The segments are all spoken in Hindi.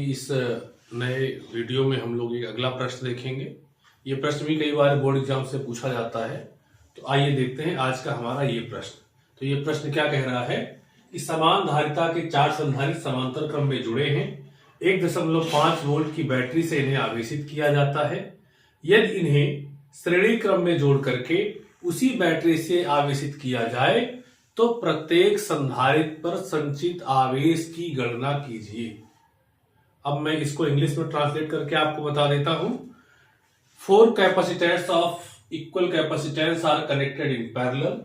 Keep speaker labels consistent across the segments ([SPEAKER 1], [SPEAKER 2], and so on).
[SPEAKER 1] इस नए वीडियो में हम लोग एक अगला प्रश्न देखेंगे। ये प्रश्न भी कई बार बोर्ड एग्जाम से पूछा जाता है, तो आइए देखते हैं आज का हमारा ये प्रश्न। तो ये प्रश्न क्या कह रहा है कि समान धारिता के 4 संधारित्र समांतर क्रम में जुड़े हैं। 1.5 वोल्ट की बैटरी से इन्हें आवेशित किया जाता है। यदि इन्हें श्रेणी क्रम में जोड़ करके उसी बैटरी से आवेशित किया जाए तो प्रत्येक संधारित्र पर संचित आवेश की गणना कीजिए। अब मैं इसको इंग्लिश में ट्रांसलेट करके आपको बता देता हूं। 4 capacitors of equal capacitance are connected in parallel,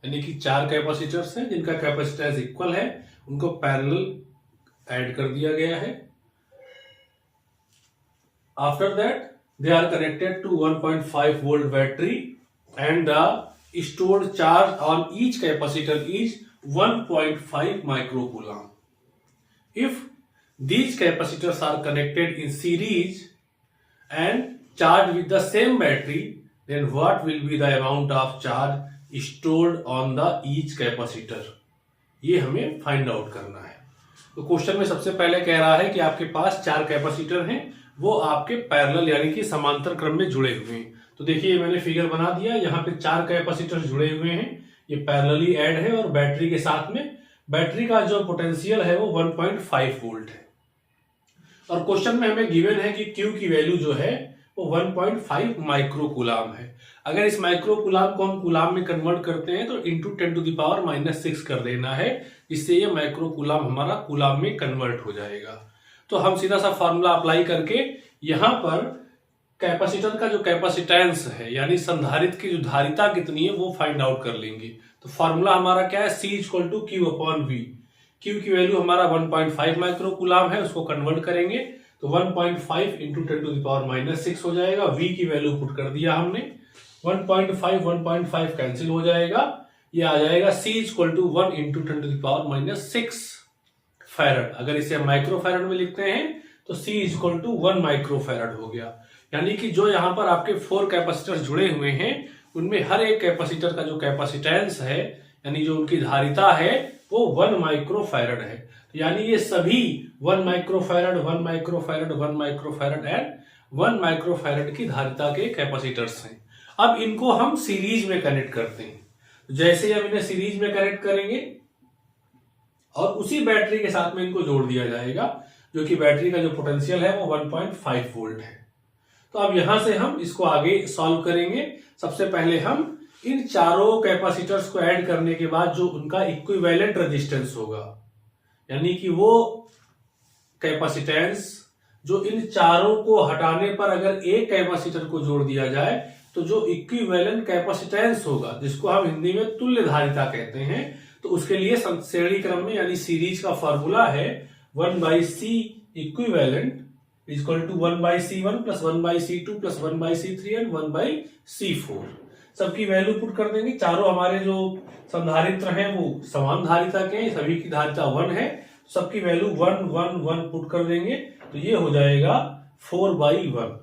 [SPEAKER 1] यानी कि 4 कैपेसिटर्स हैं जिनका कैपेसिटेंस इक्वल है, उनको पैरेलल ऐड कर दिया गया है। After that they are connected to 1.5 volt battery and the stored charge on each capacitor is 1.5 microcoulomb. If these capacitors are connected in series and charged with the same battery, then what will be the amount of charge stored on the each capacitor? ये हमें फाइंड आउट करना है। तो क्वेश्चन में सबसे पहले कह रहा है कि आपके पास 4 कैपेसिटर हैं, वो आपके पैरेलल यानी कि समांतर क्रम में जुड़े हुए हैं। तो देखिए मैंने फिगर बना दिया, यहाँ पे 4 कैपेसिटर जुड़े हुए हैं, ये पैरेलली ऐड है और बैटरी के साथ में बैटरी का जो पोटेंशियल है वो 1.5 वोल्ट है। और क्वेश्चन में हमें गिवन है कि Q की वैल्यू जो है वो 1.5 माइक्रोकूलाम है। अगर इस माइक्रोकूलाम को हम कूलाम में कन्वर्ट करते हैं तो इंटू 10⁻⁻6 कर देना है, जिससे ये माइक्रोकूलाम हमारा कूलाम में कन्वर्ट हो जाएगा। तो हम सीधा सा फॉर्मूला अप्लाई करके यहाँ पर कैपेसिटर का जो कैपेसिटेंस है यानी संधारित्र की जो धारिता कितनी है वो फाइंड आउट कर लेंगे। तो फॉर्मूला हमारा क्या है, C = Q/V। Q की वैल्यू हमारा 1.5 माइक्रोकूलाम है, उसको कन्वर्ट करेंगे तो 1.5 इंटू 10⁻⁻6 हो जाएगा। V की वैल्यू पुट कर दिया हमने, 1.5 कैंसिल हो जाएगा, ये आ जाएगा C = 1 इंटू 10⁻6 फैरड। अगर इसे माइक्रो फैरड में लिखते हैं तो C = 1 माइक्रो फैरड हो गया। यानी कि जो यहाँ पर आपके 4 कैपेसिटर जुड़े हुए हैं उनमें हर एक कैपेसिटर का जो कैपेसिटेंस है यानी जो उनकी धारिता है वो 1 माइक्रो फैरड है। तो यानी ये सभी 1 micro farad, 1 micro farad, 1 micro farad and 1 micro farad की धारिता के कैपेसिटर्स हैं। अब इनको हम सीरीज में कनेक्ट करते हैं। जैसे हम इन्हें सीरीज में कनेक्ट करेंगे और उसी बैटरी के साथ में इनको जोड़ दिया जाएगा, जो कि बैटरी का जो पोटेंशियल है वो 1.5 वोल्ट है। तो अब यहां से हम इसको आगे सॉल्व करेंगे। सबसे पहले हम इन चारों कैपेसिटर्स को ऐड करने के बाद जो उनका इक्विवेलेंट रेजिस्टेंस होगा, यानी कि वो कैपेसिटेंस जो इन चारों को हटाने पर अगर एक कैपेसिटर को जोड़ दिया जाए तो जो इक्विवेलेंट कैपेसिटेंस होगा, जिसको हम हिंदी में तुल्य धारिता कहते हैं, तो उसके लिए श्रेणी क्रम में यानी सीरीज का फॉर्मूला है 1/C equivalent = 1/C1 + 1/C2 + 1/C3 and 1/C4। सबकी वैल्यू पुट कर देंगे। चारों हमारे जो संधारित्र हैं वो समान धारिता के हैं, सभी की धारिता 1 है, सबकी वैल्यू 1 1 1 पुट कर देंगे तो ये हो जाएगा 4/1।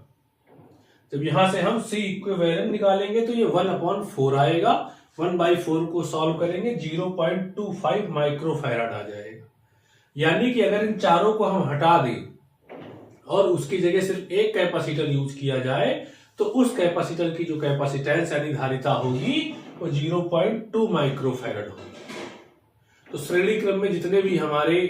[SPEAKER 1] जब यहां से हम C इक्विवेलेंट निकालेंगे तो ये 1/4 आएगा। 1/4 को सॉल्व करेंगे 0.25 माइक्रोफैराड आ जाएगा। यानी कि अगर इन चारों को हम हटा दें और उसकी जगह सिर्फ एक कैपेसिटर यूज किया जाए तो उस कैपेसिटर की जो कैपेसिटेंस यानी धारिता होगी वो 0.2 माइक्रोफैराड होगी। तो श्रेणी क्रम में जितने भी हमारे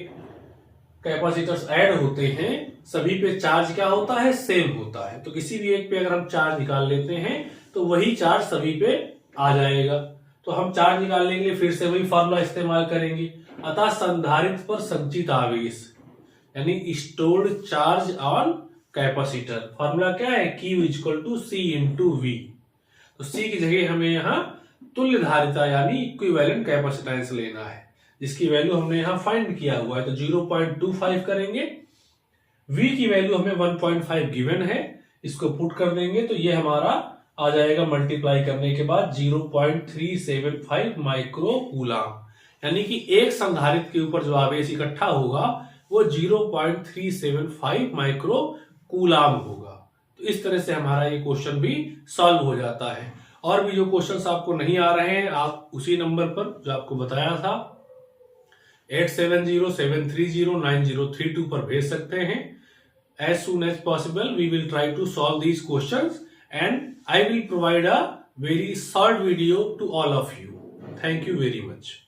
[SPEAKER 1] कैपेसिटर्स ऐड होते हैं सभी पे चार्ज क्या होता है, सेम होता है। तो किसी भी एक पे अगर हम चार्ज निकाल लेते हैं तो वही चार्ज सभी पे आ जाएगा। तो हम चार्ज निकालने के लिए फिर से वही फॉर्मूला इस्तेमाल करेंगे। अतः संधारित्र पर संचित आवेश यानी stored charge on capacitor, formula क्या है, Q = C × V। तो C की जगह हमें यहाँ तुल्य धारिता यानी इक्विवेलेंट कैपेसिटेंस लेना है, जिसकी वैल्यू हमने यहाँ फाइंड किया हुआ है। तो 0.25 करेंगे। V की वैल्यू हमें 1.5 गिवन है, इसको पुट कर देंगे तो ये हमारा आ जाएगा मल्टीप्लाई करने के बाद 0.375 माइक्रोकूलाम। यानी कि एक संधारित्र के ऊपर जो आवेश इकट्ठा होगा वो 0.375 माइक्रोकूलाम होगा। तो इस तरह से हमारा ये क्वेश्चन भी सॉल्व हो जाता है। और भी जो क्वेश्चंस आपको नहीं आ रहे हैं आप उसी नंबर पर जो आपको बताया था 8707309032 पर भेज सकते हैं। As soon as possible, we will try to solve these questions and I will provide a very short video to all of you. Thank you very much.